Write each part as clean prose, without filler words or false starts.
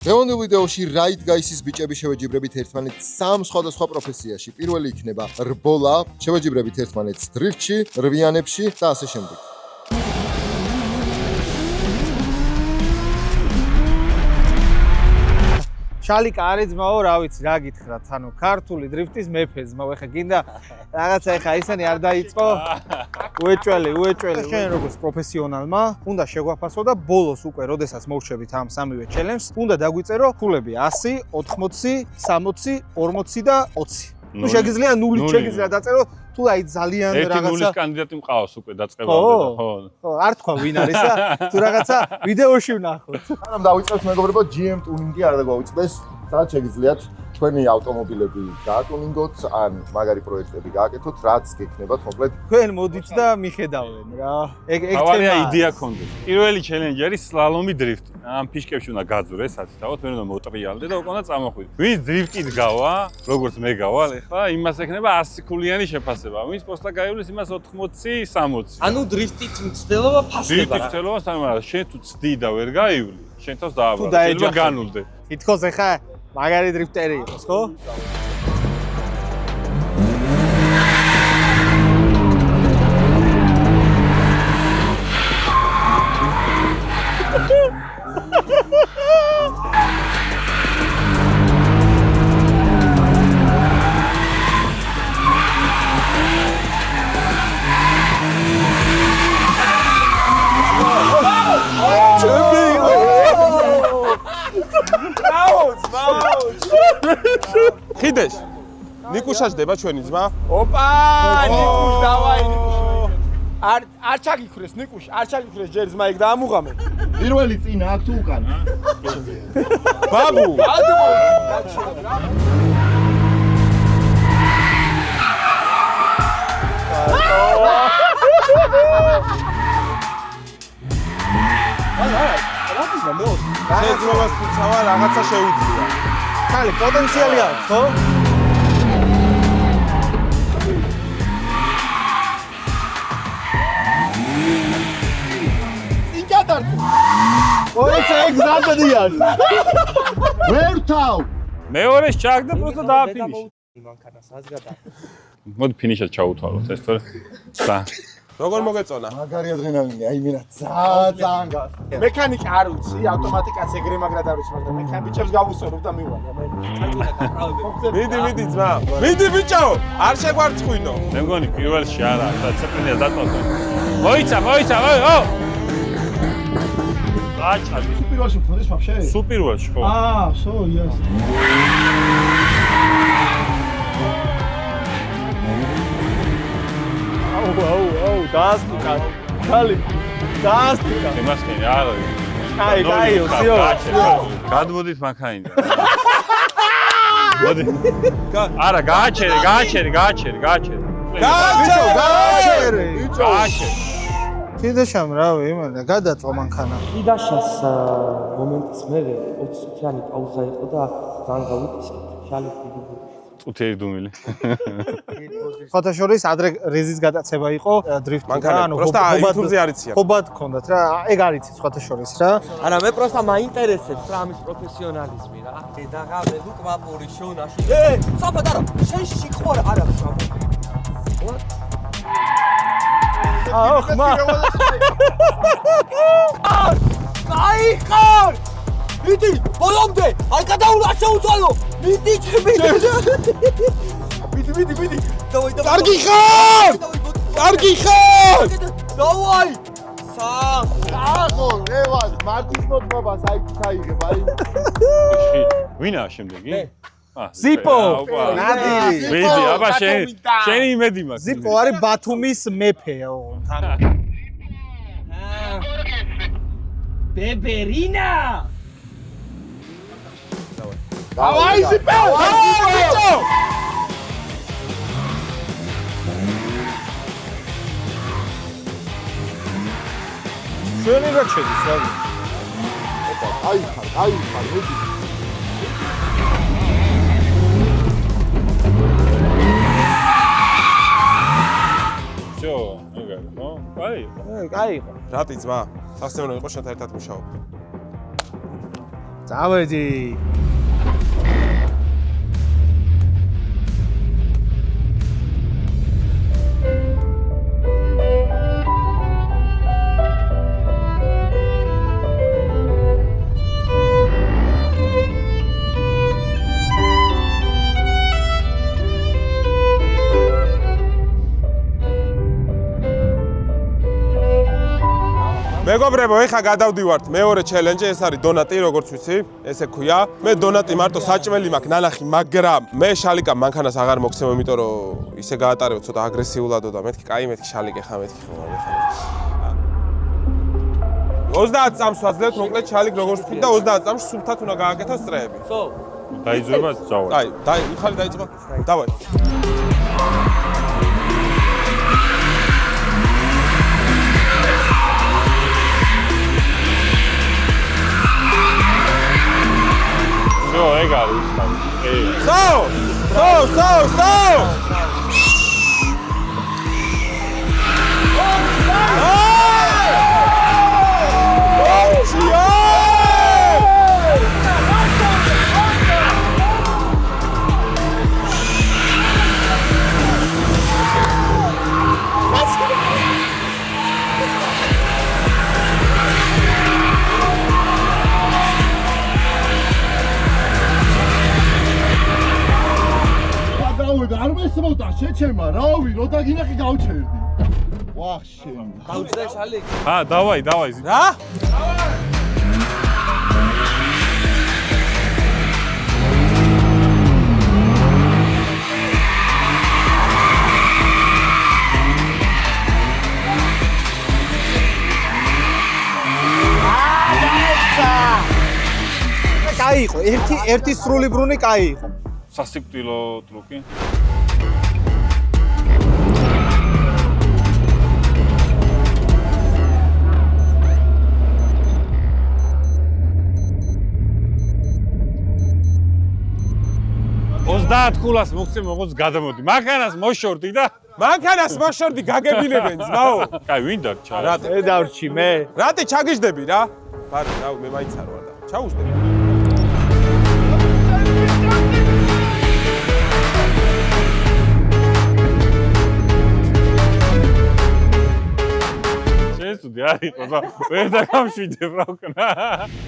დღევანდელ ვიდეოში Right Guys-ის ბიჭები შევეჯიბრებით ერთმანეთს სამ სხვადასხვა პროფესიაში. პირველი იქნება რბოლა, შევეჯიბრებით ერთმანეთს დრიფტში, რვიანებში და ასე შემდეგ. შალიკა არის ძმაო, რა ვიცი, რა გითხრათ, ანუ ქართული დრიფტის მეფე ძმაო, ეხა გინდა რაღაცა ეხა ისანი არ დაიწყო. უეჭველი. შენ როგორც პროფესიონალმა უნდა შეგვაფასო და ბოლოს უკვე, როდესაც მოვშევით ამ სამივე ჩელენჯს, უნდა დაგვიწერო ფულები 100, 80, 60, 40 და 20. ნუ შეგიძლია 0-ით შეგიძლია დაწერო, თუ აი ძალიან რაღაცა 1-0-ის კანდიდატი მყავს უკვე დაწყებამდე და ხო. ხო, არ თქვა ვინ არის და თუ რაღაცა ვიდეოში ვნახოთ. ანუ დავიწყებთ მეგობრებო, GM ტუნინგი არ დაგვაუწყდეს, სადაც შეგიძლიათ თქვენი ავტომობილები გაატუნინგოთ, ან მაგარი პროექტები გააკეთოთ, რაც გექნებათ, მოკლედ. თქვენ მოდით და მიხედავენ რა. ეგ თავარია იდეა გქონდეს. პირველი ჩელენჯი არის სლალომი დრიფტი. ამ ფიშკებში უნდა გაძვრე სათითაოდ, მე უნდა მოტრიალდე და უკვე უნდა წამოხვიდე. ვინც დრიფტით გავა, როგორც მე გავალ, ეხლა იმას ექნება 100 ქულიანი შეფასება. ვინც პოსტა გაივლის იმას 80, 60. ანუ დრიფტით მცდელობა ფასდება რა. დრიფტით მცდელობა მაგრამ შენ თუ ცდი და ვერ გაივლი, შენ თავს დააბრალ. შეიძლება განულდე. ითქოს ეხა მაგარი დრიფტერი იყოს, ხო? ხიდეს ნიკუშა ჯდება ჩვენი ძმა. ოპა, ნიკუშ დავაი ნიკუშ. არ ჩაგიქრეს ნიკუშ, არ ჩაგიქრეს ჯერ ძმა იქ და ამუღამე. პირველი წინა აქ თუ უკან? ბაბუ, შეძლებას თუცავა რაღაცა შეუძლია. ხალი პოტენციალი აქვს, ხო? ინკატარტი. ოიცე გზადდიან. ვერ თავ. მეორეს ჩაგდა პროსტა დააფინიშა. მოდი ფინიშად ჩაუთვალოთ ეს თორე. როგორ მოგეწონა? მაგარი ადრენალინი, აი მინა ძალიან. მექანიკა არ ვიცი, ავტომატიკაც ეგრე მაგრად არ ვიცი, მაგრამ მექანიკებს გავუსწორებ და მივალ. მიდი ძმა. მიდი ბიჭო, არ შეგვარწყვინო. მე მგონი პირველში არა, საწეპინია დაწოთო. მოიცა, ო! გაჩადი. პირველში მქონდეს ვაფშე? სულ პირველში ხო. სო, yes. აუ, დაასტიკა. ხალი, დაასტიკა. იმასკენი არა. კაიო, სიო. გადმოდით მანქანიდან. მოდი. არა, გააჩერე. გააჩერე. კიდეშამ რავი, იმენა გადაწვა მანქანა. კიდაშას მომენტის მერე 20 წუთიანი პაუზა იყო და აქ ძალიან გავიკისეთ. შალიკ დიდი წუთი ერთდუმილი. ხოთა შორის ადრე რეზის გადაცება იყო დრიფტი. მანქანები, პროსტა YouTube-ზე არიციან. ხობად გქონდათ რა, ეგ არიცით ხოთა შორის რა. არა, მე პროსტა მაინტერესებს რა ამის პროფესიონალიზმი რა. დედაღა მე ლუკმაპური შონაში. საფად არა, შენ შიხვარ არა ბრavo. აუ, ხმა. კაიხარ! მიდი, ბოლომდე, არ გადაულა შეუცვალო. მიდი ჩემი. მიდი. დავაი. კარგი ხარ! დავაი. ახო, რევას, მარტის მოწმობას აი წაიღებ, აი. ვინა შემდეგი? ზიპო, ნადირი. ვიდი, აბა შენი იმედი მაქვს. ზიპო არის ბათუმის მეფე, თან. ბებერინა! დავაი ზიპე! ბიჭო! ჩვენი რა შედის რა? აი ხარ, მიდი. კაი იყო. რატი ძმა? სასწაული იყო შენთან ერთად მუშაობ. წავედი. მეგობრებო, ეხა გადავდივართ მეორე ჩელენჯი, ეს არის დონატი, როგორც ვიცი, ესე ქვია. მე დონატი მარტო საჭმელი მაქვს ნანახი, მაგრამ მე შალიკა მანქანას აღარ მოგცემ, იმიტომ რომ ისე გაატარებო ცოტა აგრესიულადო და მეთქი, კაი მეთქი შალიკე ხა მეთქი ხო მაგ 30 წამს ვაძლევთ, მოკლედ შალიკ როგორც ვთქვით და 30 წამს სულთად უნდა გააკეთოს წრეები. სო, დაიძვება ძავა. აი, ხალი დაიწყო. დავაი. всё, ეგ არის. So! არ მესმოდა შეჩემა, რავი, რო დაგინახი გავჩერდი. ვახ შენ. დაუძე შალიკ. დავაი. რა? კაი იყო, ერთი სრული ბრუნი კაი იყო. სასიკვდილო ტრუკი. ოცდაათ ქულას მოგცემ, როგორც გადამოდი. მანქანას მოშორდი და მანქანას მოშორდი გაგებინებენ ძმაო. კაი, ვინ დარჩა? მე დავრჩი მე. რატი ჩაგიждები რა? ბარი, რა, მე მაინც არ ვარ და. ჩაუждები. შეესწოდი არ იყო და ვერ დაგამშვიდებ რა ვქნა.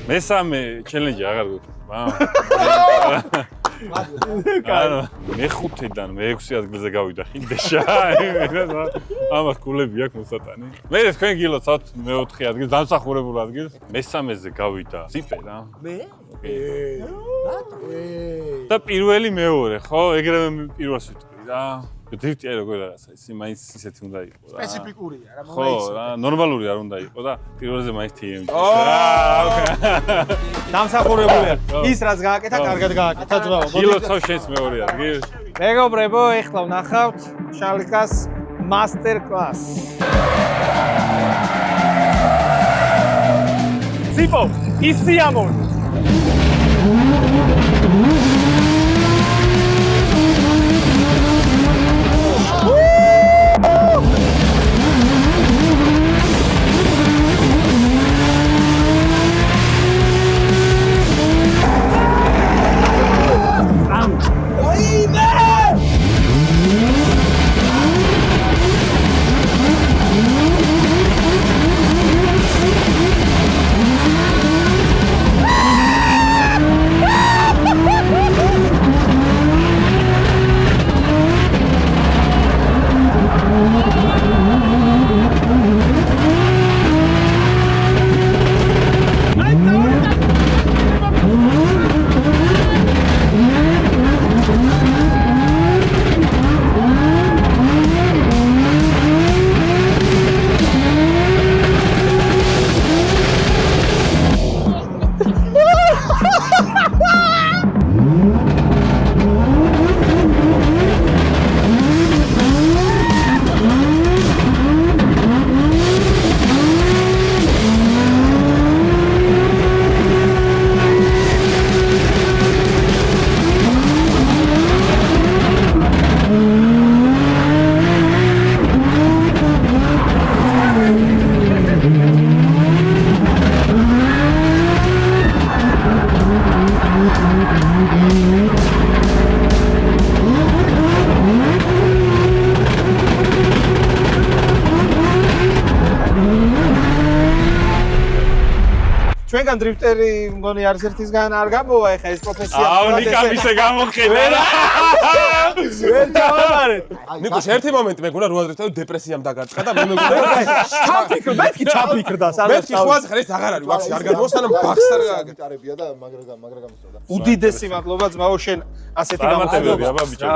მესამე ჩელენჯი აღარ გვიყვება. მე-5-დან მე-6 ადგილზე გავიდა ხინდეშა. ამას კულები აქვს მოსატანი. მე თქვენ გილოცავთ მე-4 ადგილს, დამსახურებულ ადგილს. მესამეზე გავიდა ზიპე რა. მე? და პირველი მეორე, ხო? ეგრევე პირველს ვიტყვი რა. დრიფტი აი როგორ რაღაცა, ისი მაინც ისეთი უნდა იყოს რა. სპეციფიკურია რა, ხო, რა, ნორმალური არ უნდა იყოს და პირველზე მაინც TMG. დამსახურებულია. ის რაც გააკეთა, კარგად გააკეთა ძმაო. გილოცავ შენს მეორე ადგილს. მეგობრებო, ეხლა ვნახავთ შალიკას master class. ციპო, ისიამონ. ჩვენგან დრიფტერი მგონი არც ერთისგან არ გამოვა ეხა ეს პროფესია. აუ ნიკა მისე გამოხედა რა. ვერ ჩავაბარეთ. ნიკოშ ერთი მომენტი მეგონა რო ადრესთან დეპრესიამ დაგარწყა და მე მეგონა ჩაფიქრ, მეთქი ჩაფიქრდა, მეთქი ხვას ხარ ეს აღარ არის ვაფშე არ გადმოსთანო ბახს არ გააკეთე. ტარებია და მაგრა გამოსწოდა. უდიდესი მადლობა ძმაო შენ ასეთი წარმატებები აბა ბიჭო.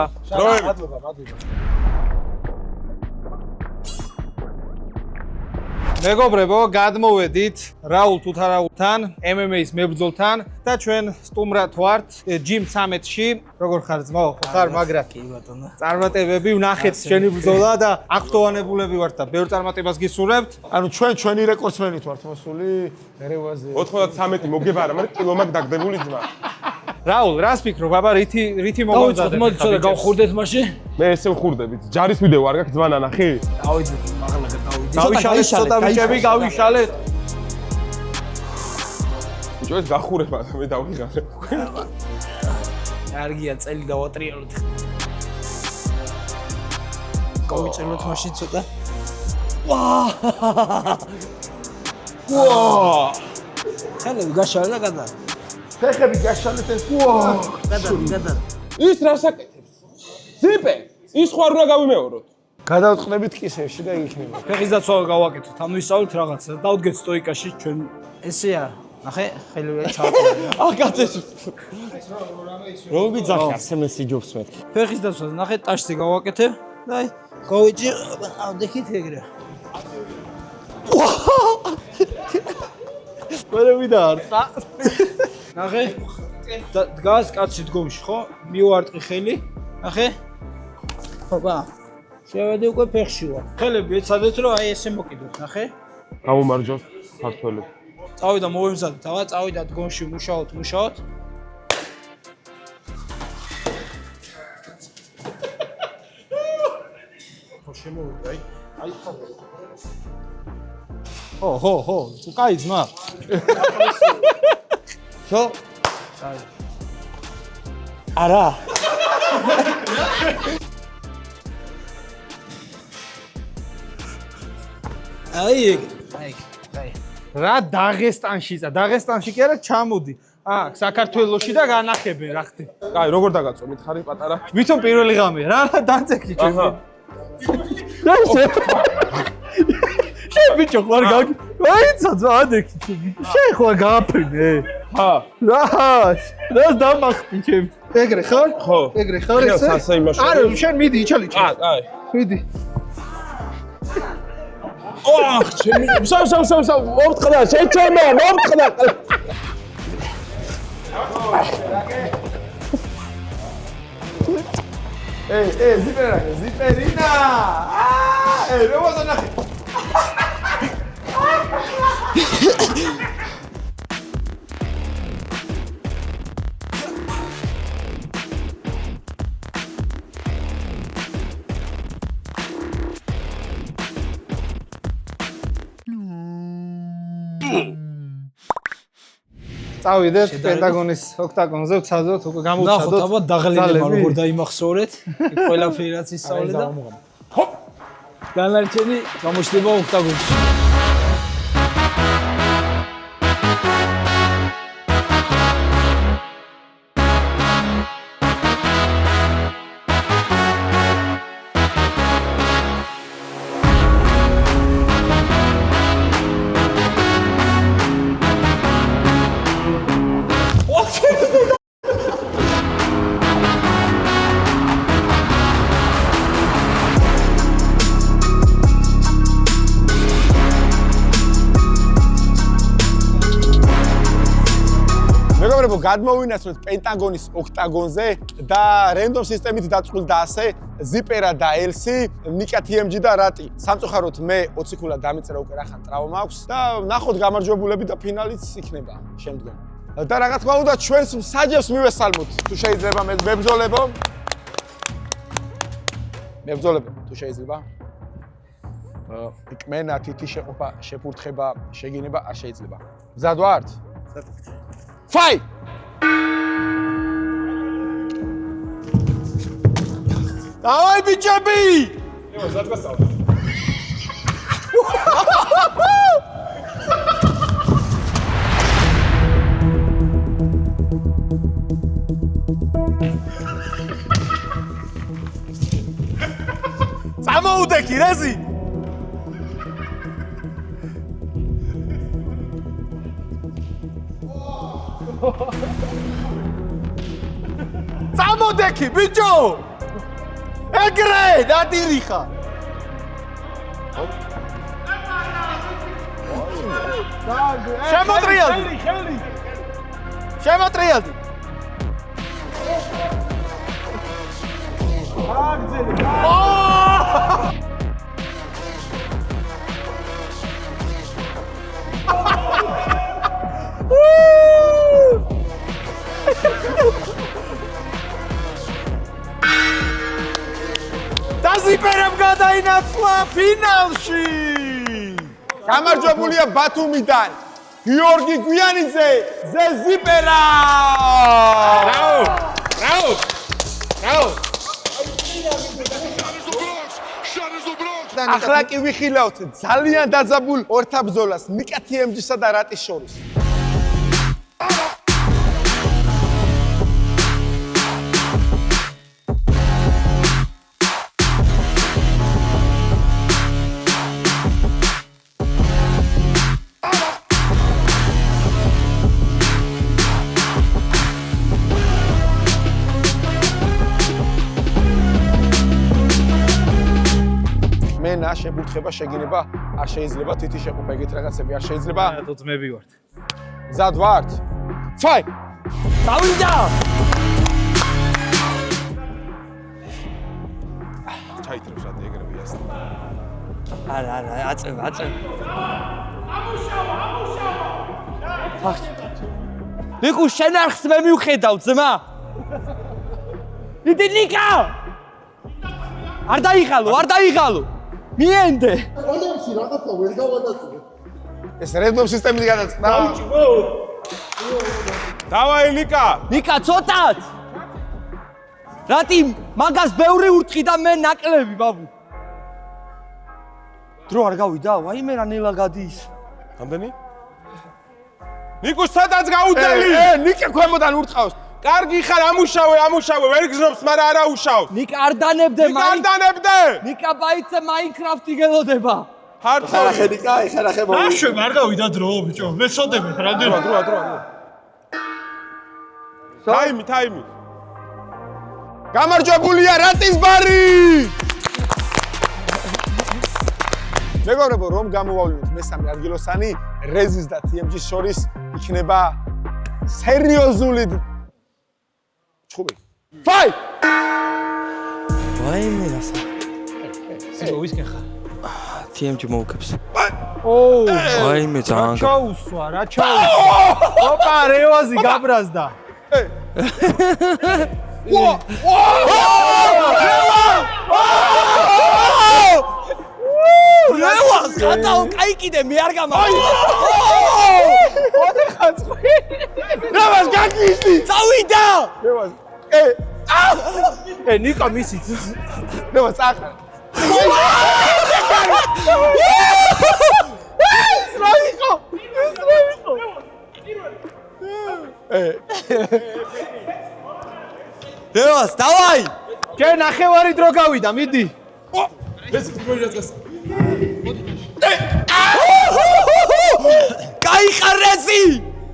მეგობრებო, გადმოვედით რაულ თუთარაულთან, MMA-ის მებრძოლთან და ჩვენ სტუმრად ვართ ჯიმ 13-ში. როგორ ხარ ძმაო? ხარ მაგრა? კი ბატონო. წარმატებები ვნახეთ შენი ბრძოლა და აქტოვანებულები ვართ და ბევრ წარმატებას გისურვებთ. ანუ ჩვენი რეკორდსმენით ვართ მოსული ერევაზე. 93 მოგებარა, მაგრამ კილომაკ დაგდებული ძმა. რაულ, რას ფიქრობ? აბა რითი მოგონდა? მოდი ცოტა გავხურდეთ მაშინ. მე ესე ვხურდებით. ჯარის ვიდეო არ გაქვს ძმა ნანახი? დავიდეთ, მაღლა გადავიდეთ. გავიშალეთ ცოტა ბიჭები, გავიშალეთ. ბიჭო ეს გახურება და მე დავიღალე. კარგია, წელი დავატრიალოთ. გავიწეროთ მაშინ ცოტა. ვაა! ხელები გაშალე და გადა. ფეხები გაშალეთ ეს. ვაა! გადა. ის რას აკეთებს? ზიპე, ის ხوار უნდა გავიმეოროთ. გადავწყდებით კისერში და იქნება. ფეხის დაცვა გავაკეთოთ. ანუ ისწავლეთ რაღაცა. დავდგეთ სტოიკაში ჩვენ. ესეა. ნახე, ხელები ჩავყრა. აკაცეს. რომი ძახი SMS-ი ჯობს მეთქი. ფეხის დაცვა ნახე, ტაშზე გავაკეთებ და აი გავიჭი, ავდექით ეგრე. მერე ვიდარწა. ნახე. დგას კაცი დგომში, ხო? მივარტყი ხელი. ნახე. ხობა. შევედი უკვე ფეხში ვარ. ხელები ეცადეთ რომ აი ესე მოკიდოთ, ნახე. გამომარჯოს ქართველებს. წავიდა მოვემზადეთ, აბა წავიდა დგომში მუშაობთ. ხო შემოვიდა, აი ხო, თუ კაი ძმა. ხო? არა. აი. რა დაღესტანშიცა? დაღესტანში კი არა, ჩამოდი. აქ საქართველოში და განახებე რა ხდი. კაი, როგორ დაგაწვე, მითხარი პატარა. ვითომ პირველი ღამეა? რა დაწექი ჩემი. შენ ბიჭო ხარ გაგი. აიცა ზადექი ჩემი. შენ ხარ გააფრინე. ჰა. რა დამახტი ჩემი. ეგრე ხარ? ხო. ეგრე ხარ შენ ესე? სასა იმაში. არა, შენ მიდი იჩალი ჩემი. კაი. მიდი. ოხ, ჩემი. სა, მორტყდა, შეჩემო, მორტყდა. ზიპერინა! რო ვაზანახე. წავიდეთ პენტაგონის ოქტაგონზე ვცადოთ, უკვე გამოვცადოთ. ნახოთ, აბა დაღლილება როგორ დაიმახსოვრეთ. იქ ყველაფერი რაც ისწავლე და ჰოპ. დანარჩენი გამოჩნდება ოქტაგონში. მეგობრებო, გადმოვინაცვლეთ პენტაგონის ოქტაგონზე და რენდომ სისტემით დაწყვილდა ასე ზიპერა და ელსი, ნიკა TMG და რატი. სამწუხაროდ მე 20 ქულა დამიწერა უკვე რახან ტრავმა აქვს და ნახოთ გამარჯვებულები და ფინალიც იქნება შემდგომ. და რა თქმა უნდა ჩვენს საჯებს მივესალმოთ, თუ შეიძლება მებრძოლებო. მებრძოლებო, თუ შეიძლება. კმენა, თითი შეყოფა, შეფურთხება, შეგინება არ შეიძლება. მზად ვართ? Fight! Давай, бичаби! რეზი. წამოდექი, ბიჭო! ეგრე, დადირიხა. შემოტრიალდი. შემოტრიალდი. დაზიპერებ გადაინაცვლა ფინალში. გამარჯვებულია ბათუმიდან გიორგი გვიანიძე ზეპერა. ბრავო! ბრავო! ბრავო! ახლა კი ვიხილავთ ძალიან დაძაბულ ორთაბრძოლას ნიკა TMG-სა და რატის შორის. მენა შეგურთხება შეგინება არ შეიძლება თითი შეყופה ეგეთ რაღაცები არ შეიძლება თუ ძმები ვართ. მზად ვართ ფაი დავიდა ჩაიტრებს რა ეგრევე ასწავლე. არა აწევ ნიკუ შენ არხს მე მივხედავ ძმა დიდი ნიკა არ დაიღალო მიენდე ეს რენდომ სისტემით გადაწყდა დავაი ნიკა ცოტათ რატი მაგას ბევრი ურთხი და მე ნაკლები ბაბუ დრო არ გავიდა ვაიმე რა ნელა გადის რამდენი? ნიკუს ცოტაც გაუდელი. ნიკა ქვემოდან ურტყავს კარგი ხარ ამუშავე ვერ გზნობს მაგრამ არა უშავს. ნიკა არ დანებდე ნიკა ბაიცე მაინკრაფტი გელოდება ხერახე ნიკა ხერახე მოვიდა აშვებ არ გავიდა დრო ბიჭო მე სოდები რამდენი დრო ტაიმი გამარჯვებულია რატის ბარი მეგობრებო რომ გამოვავლინოთ მესამე ადგილოსანი რეზის და TMG-ის შორის იქნება სერიოზული ჩხუბი ფაი ვაიმე რასა სიო ვისკენ ხარ TMG მოუქებს ოუ ვაიმე ძალიან რა ჩაუსვა ოპა რევაზი გაბრაზდა რევას გადაო კაიკიდე მე არ გამარჯვე რევას გაგიზდი წავიდა რევას ნიკა მისი რევას ახლა რევას დავაი ჩვენ ნახევარი დრო გავიდა მიდი კაიხარ რეზი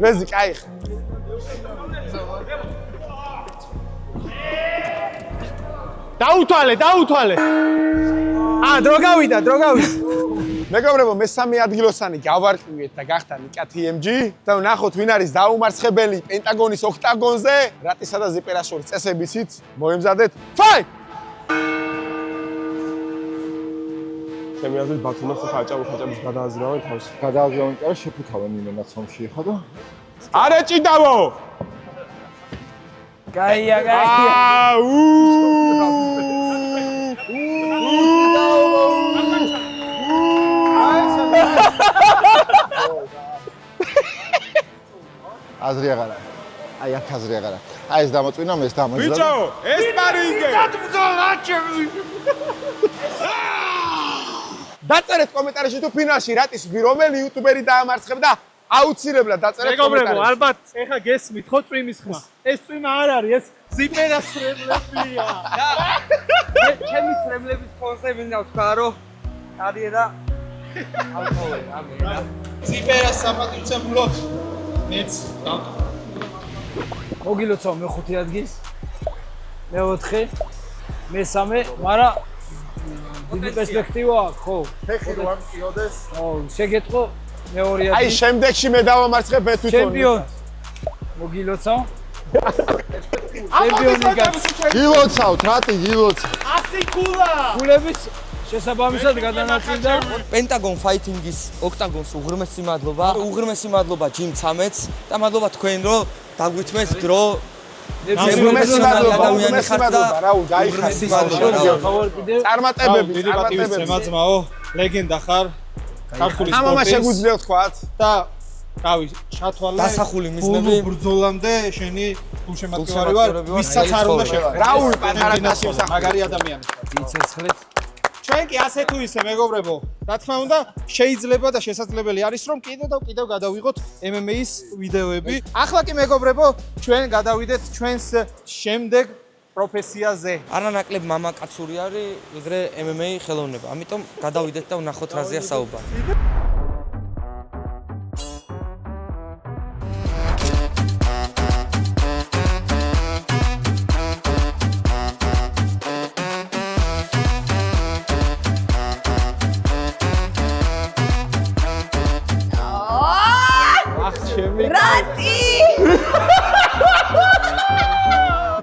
რეზი კაიხ დაუთვალე დრო გავიდა მეგობრებო მესამე ადგილოსანი გავარკვიეთ და გახდა ნიკა TMG და ნახოთ ვინ არის დაუმარცხებელი პენტაგონის ოქტაგონზე რატისა და ზიპერას შორის წესებიცით მოემზადეთ ფაი ჩემი აზრით ბათუმას ხაჭაპის გადააზრდავენ თავს გადააზრდავენ და შეფუთავენ იმენაც ომში ხა და არ ეჭიდავო გაია აზრი აღარა აი აქ აზრი აღარა აი ეს დამოწვინა მე ეს დამოწვინა ბიჭო ეს პარინგე დაწერეთ კომენტარებში თუ ფინალში რატის რომელი იუტუბერი დაამარცხებდა აუცილებლად დაწერეთ მეგობრებო ალბათ ეხა გესმით ხო წვიმის ხმა ეს წვიმა არ არის ეს ზიპერას ცრემლებია ჩემი ცრემლების ფონზე მინდა ვთქვა რომ დადიედა ალკოჰოლი ამენა ზიპერას საფათურცემლოდ მეც მოგილოცავ მე-5 ადგილს მე-4 მე-3 მაგრამ დიდი პერსპექტივა აქვს ხო ფეხი რო ამკიოდეს ო შეგეთყო მე-2 აი ადგილს შემდეგში მე დავამარცხე ბეთვითონ ჩემპიონი მოგილოცავ ჩემპიონი გაც გილოცავთ რატი გილოცავთ გულების შესაბამისად გადანაწილდა პენტაგონ ფაითინგის ოქტაგონს უღრმესი მადლობა ჯიმ 13-ს და მადლობა თქვენ რომ დაგვითმეთ დრო უღრმესი მადლობა რაულ გაიხარეთ ხავარ კიდევ წარმატებები დიდი პატივი ძმა ძმაო ლეგენდა ხარ ქართული ამამა სპორტის შეგვიძლია ვთქვათ და რავი ჩათვალე დასახული მიზნები. ბრძოლამდე შენი გულშემატკივარი ვარ ვისაც არ უნდა შევარ რაულ პატარა დასახული მაგარი ადამიანი იცეცხლეთ ჩვენ კი ასე თუ ისე მეგობრებო რა თქმა უნდა შეიძლება და შესაძლებელი არის რომ კიდევ და კიდევ გადავიღოთ MMA-ის ვიდეოები ახლა კი მეგობრებო ჩვენ გადავიდეთ ჩვენს შემდეგ პროფესიაზე არანაკლებ მამაკაცური არის ვიდრე MMA ხელოვნება. ამიტომ გადავიდეთ და ვნახოთ რაზეა საუბარი.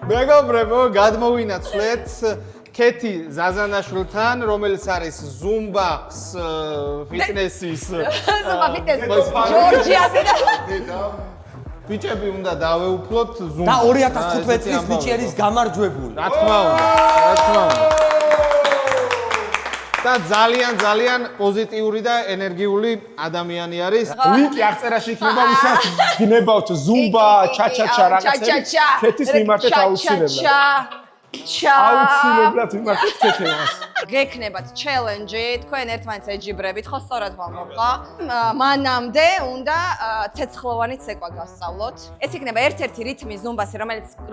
მეგობრებო, გადმოვინაცვლეთ კეთი ზაზანაშვილთან, რომელიც არის ზუმბას ფიტნესის ბიჭები უნდა დავეუფლოთ ზუმბას. და 2015 წლის ბიჭი არის გამარჯვებული. რა თქმა უნდა, რა თქმა უნდა. და ძალიან პოზიტიური და ენერგიული ადამიანი არის. ლინკი აღწერაში იქნება, ვისაც გნებავთ ზუმბა, ჩაჩაჩა რაღაცები. კეთის მიმართეთ აუცილებლად. აუცილებლად მიმართეთ კეთებას. გექნებათ ჩელენჯი, თქვენ ერთმანეთს ეჯიბრებით, ხო სწორად მოხდა. მანამდე უნდა ცეცხლოვანი ცეკვა გასწავლოთ. ეს იქნება ერთ-ერთი რითმი ზუმბასი,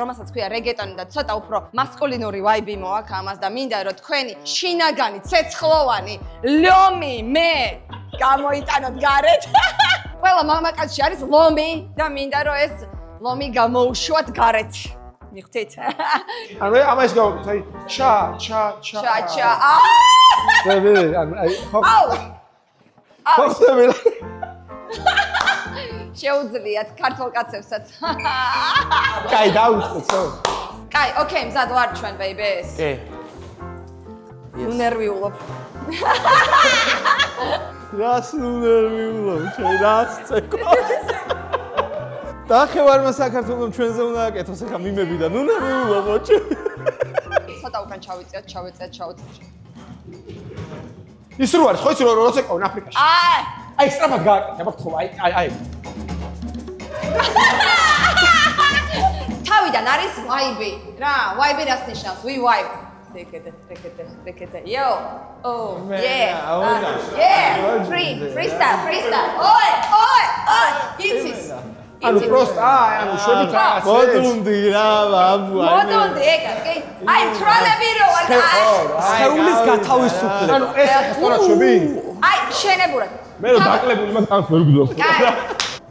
რომელსაც ქვია რეგეტონი და ცოტა უფრო მასკულინური ვაიბი მოაქვს ამას და მინდა რომ თქვენი შინაგანი ცეცხლოვანი ლომი მე გამოიტანოთ გარეთ. ყველა მამაკაცში არის ლომი და მინდა რომ ეს ლომი გამოუშვათ გარეთ. მიხდით? ანუ ამას გავაკეთე, აი ჩა. აუ. ხოსები. შეუძლიათ ქართულ კაცებსაც. კაი, დავიწყოთ. კაი, ოკეი, მზად ვარ ჩვენ ბეიბეს. კი. ნერვიულობ. რას ნერვიულობ, შენ რას ცეკვა? დახევარმა საქართველოს ჩვენზე უნდა აკეთოს ახლა მიმები და ნუ ნერვიულობ ოჩი. ცოტა უკან ჩავიწიოთ. ის რო არის, ხო ის რო როცეკავენ აფრიკაში. აი სწრაფად გააკეთე, მაგ ხო, აი. თავიდან არის ვაიბი. რა, ვაიბი რას ნიშნავს? We vibe. რეკეტე. Yo. Oh, yeah. Freestyle. Oi. Იცის. ანუ პროსტ, ანუ შვებით რაღაცა. მოდუნდი რა, ბაბუ. მოდუნდი, ეგა, კი. აი, ტროლები რო ვარ. სხეულის გათავისუფლება. ანუ ეს სწორად შვები? აი, შენებურად. მე რო დაკლებული მაგ ტანს ვერ გძნობ.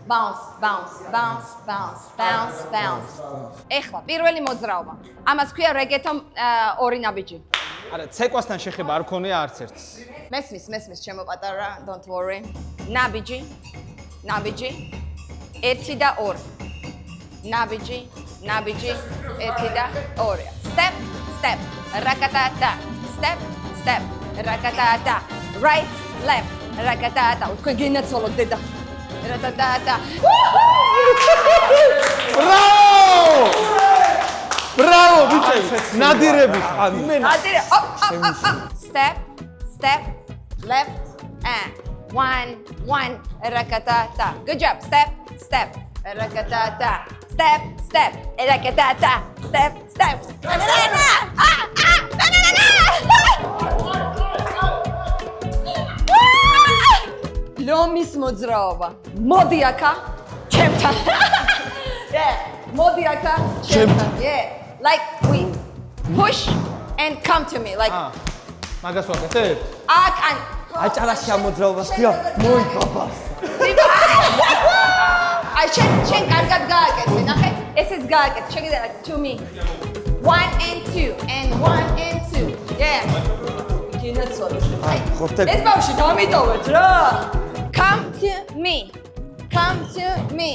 Bounce. ეხლა პირველი მოძრაობა. ამას ქვია რეგეტონ ორი ნაბიჯი. არა, ცეკვასთან შეხება არ ქონია არც ერთს. მესმის, ჩემო პატარა, don't worry. ნაბიჯი. 1 და 2. ნაბიჯი, 1 და 2. Step, rakatata. Step, rakatata. Right, left, rakatata. თქვენ გენაცვალოთ დედა. Rakatata. ბრავო, ბიჭები. ნადირები. ნადირე. Step, left, and 1, rakatata. Good job. Step, rakatata. Step, rakatata. Step. ლომის მოძრაობა. მოდი აქა, ჩემთან. მოდი აქა, ჩემთან. Like we push and come to me like მაგას ვაკეთებ? აქ აჭარაში ამოძრაობას ხია მოიკაფას. აი შენ კარგად გააკეთე, ნახე, ესეც გააკეთე. შეგიძლია to me. 1 and 2 and 1 and 2. Yeah. გინაცვალე. აი, ეს ბავშვი დამიტოვეთ რა. Come to me. Come to me.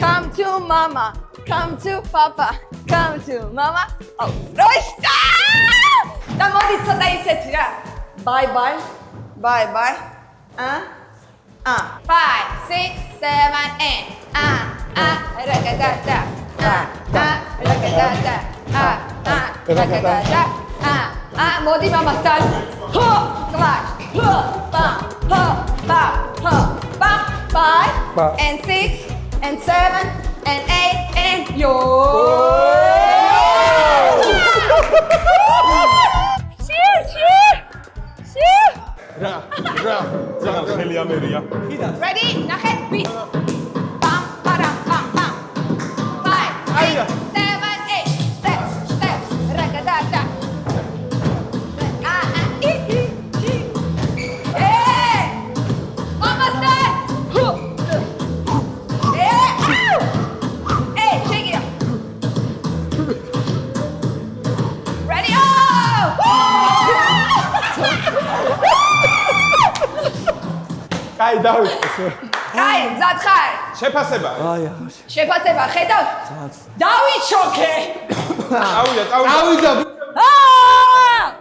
Come to mama. Come to papa. Come to mama. Oh, როიშტა! და მოდი ცოტა ისეთი რა. Bye bye. Bye bye. 5, 6, 7, 8. Ragadada. Ragadada. Ragadada. მოდი მამასთან. ჰო, კლაშ. ჰო, პამ, ჰო, პამ, ჰო, პამ. 5 and 6 and 7 and 8 and yo. ხელი ამერია. Ready? ნახე, beat. Pam, param, pam, pam. 5, 6, 7, 8. Step, step. Ragadada. Hey! Mama said. Hey, shake it up. Ready? Oh! კაი, დავიწყე. კაი, მზად ხარ? შეფასება. შეფასება, ხედავთ? დავიჩოქე. ავიდა.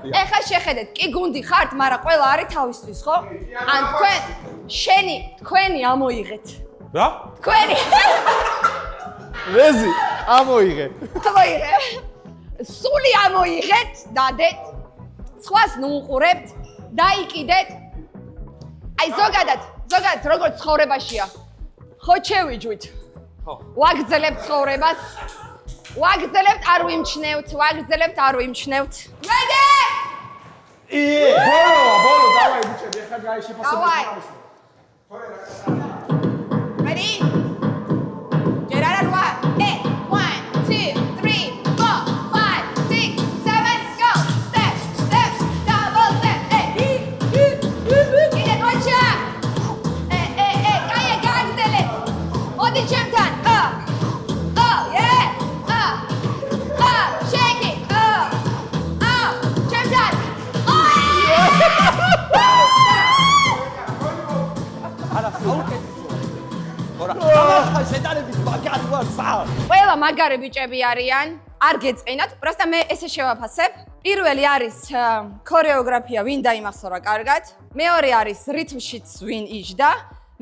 ეხლა შეხედეთ, კი გუნდი ხართ, მაგრამ ყველა არის თავისთვის, ხო? ან თქვენი ამოიღეთ. რა? თქვენი. რეზი, ამოიღე. ამოიღე. სული ამოიღეთ, დადეთ. სხვას ნუყურებთ, დაიკიდეთ. აი ზოგადად როგორც ცხოვრებაშია. ხო შევიჯვით. ხო. ვაგრძელებთ ცხოვრებას. ვაგრძელებთ, არ ვიმჩნევთ. Ready? ბოლო, დავაი ბიჭები, ეხლა გაი შეფასება. Ready? Get out of what? 1, 2, 3, 4, 5, 6, 7, go. Step, step, double step. Get it, watch out. Kaya, gagdele. Odi chemtan. Yeah. Shake it. Chemtan. ყველა მაგარი ბიჭები არიან, არ გეწყინათ, პროსტა მე ესე შევაფასებ. პირველი არის ქორეოგრაფია, ვინ დაიმახსოვრა კარგად. მეორე არის რითმშიც ვინ იჯდა.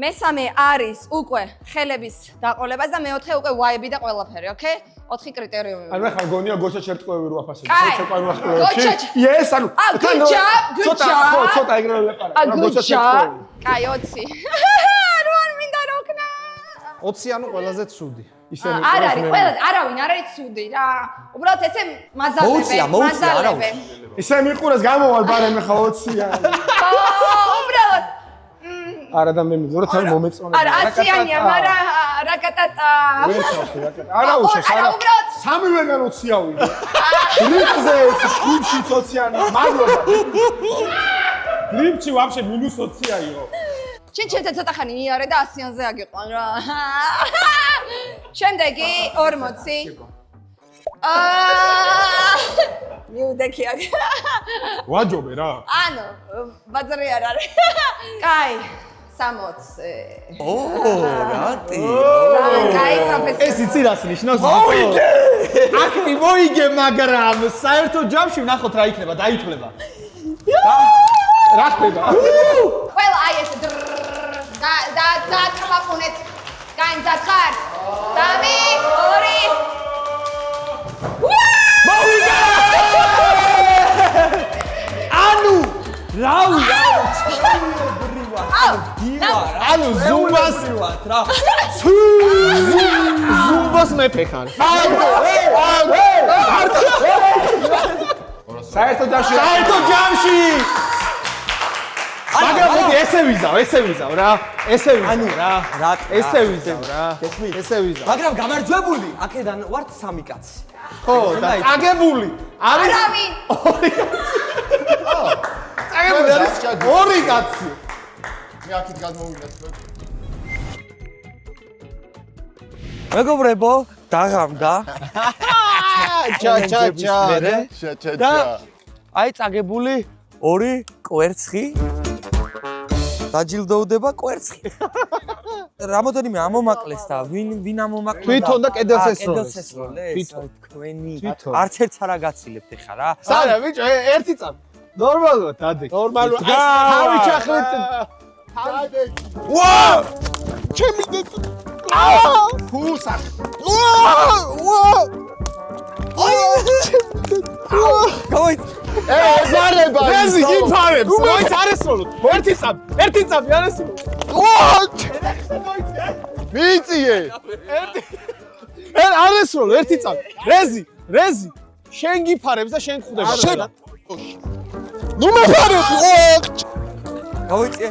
მესამე არის უკვე ხელების დაყოლებას და მეოთხე უკვე ვაიბი და ყველაფერი, ოკეი? 4 კრიტერიუმი. ანუ ახლა გონია გოჩა შერტყევი რო აფასებ. კაი. Yes, ანუ good job. ცოტა ეგრევე ვეყარა. Good job. კაი 20. რო არ მინდა როქნა. 20 ანუ ყველაზე ცუდი. არ არის, ყველა არავინ არ არის ცუდი რა. უბრალოდ ესე მაძალები. ისე მიყურეს გამოვალ ბარემ ხა 20-იანი. უბრალოდ არა და მე მიგზავნე თან მომეწონა. არა 100-იანია, მაგრამ რაკატატა. არა უშეს, არა. უბრალოდ სამივეგან 20 ავიდე. გრიპზე გრიპში 20-იანი. მადლობა. გრიპში ვაფშე -20 აიღო. ჩემთან ცოტა ხანი იარე და 100-იანზე აგიყვან რა. შემდეგი 40. მიუდექი აქ. ვაჯობე რა. ანუ ბაზარი არ არის. კაი 60. რატი? კაი პროფესია. ეს იცი რას ნიშნავს? მოიგე! აქტი მოიგე, მაგრამ საერთო ჯამში ვნახოთ რა იქნება, დაითვლება. რა ხდება? ყველა აი ეს და ტრამაპუნეთ. კაი მზად ხარ? 3, 2 რავი, ანუ ზუმბას რა. ზუმბას მეფე ხარ. საერთო ჯამში მაგრამ მოდი ესე ვიზავ რა. ესე ვიზავ რა. ესე ვიზავ. მაგრამ გამარჯვებული, აქედან ვართ 3 კაცი. ხო, და წაგებული. არის არავინ. წაგებული არის ორი კაცი. მე აქეთ გადმოვიდა თქვენ. მეგობრებო, დაღამდა. ჩა ჩა ჩა. და აი წაგებული ორი კვერცხი. დაჯილდოვდება კვერცხი. რამოდენიმე ამომაკლეს და ვინ ამომაკლეს? თვითონ და კედელს ესროლეს. კედელს ესროლეს. თვითონ. თქვენი. თვითონ. არც ერთს არ აგაცილებთ ეხლა რა. სადა ბიჭო, ერთი წამ. ნორმალურად დადე. ნორმალურად. თავი ჩახლეთ. ვა! ჩემი და ფუსა. გავით. ეზარება რეზი გიფარებს. მოიც არ ესროლოთ. ერთი წამი არ ესროლოთ. მიწიე. არ ესროლო ერთი წამი. რეზი. შენ გიფარებს და შენ ხვდება. შენ. ნუ მეფარები. გავიწე.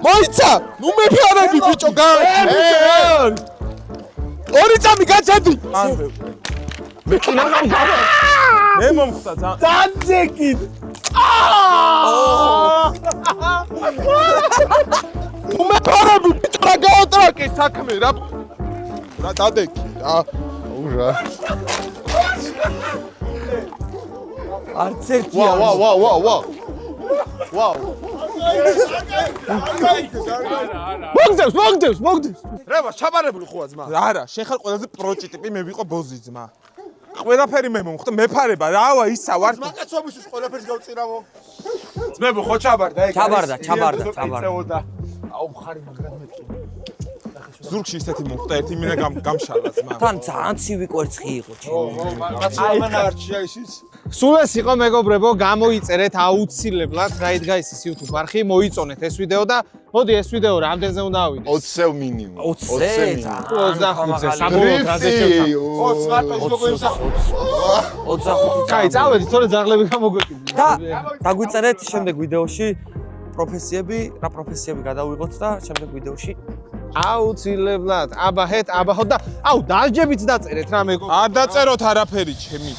მოიცა. ნუ მეფარები ბიჭო გა. ორი წამი გაჩადი. მე მომხდა ძალიან. დაძეკით. ნუ მეფარები ბიჭო რა გაატრაკე საქმე რა. რა დადეკი რა. ურა. არც ერთი ვა. მოგდებს. რება ჩაბარებული ხოა ძმა. არა, შენ ხარ ყველაზე პროჭი ტიპი, მე ვიყო ბოზი ძმა. ყველაფერი მე მომხდა, მეფარება, რავა ისა ვარ. მაგაცობის ყველაფერს გავწირავო. ძმებო, ხო ჩაბარდა ეგ. ჩაბარდა. აუ მხარი მაგრად მეტყვი. ზურგში ისეთი მომხდა, ერთი მინდა გამშალა ძმა. თან ძალიან ცივი კვერცხი იყო ჩემი. მაცავანარჩია ისიც. სულ ეს იყო მეგობრებო, გამოიწერეთ აუცილებლად Rightguys-ის YouTube არხი, მოიწონეთ ეს ვიდეო და მოდი ეს ვიდეო რამდენზე უნდა ავიდეს? 20 მინიმუმ. 20-ზე. 25-ზე, საბოლოოდ რაზე შევთავაზეთ? 25. კაი, წავედი, თორე ძაღლები გამოგვეკიდეთ. და დაგვიწერეთ შემდეგ ვიდეოში პროფესიები, რა პროფესიები გადავიღოთ და შემდეგ ვიდეოში აუცილებლად აბაჰეთ, აბაჰოთ და აუ, დასჯებიც დაწერეთ რა მეგობრებო. არ დაწეროთ არაფერი ჩემი.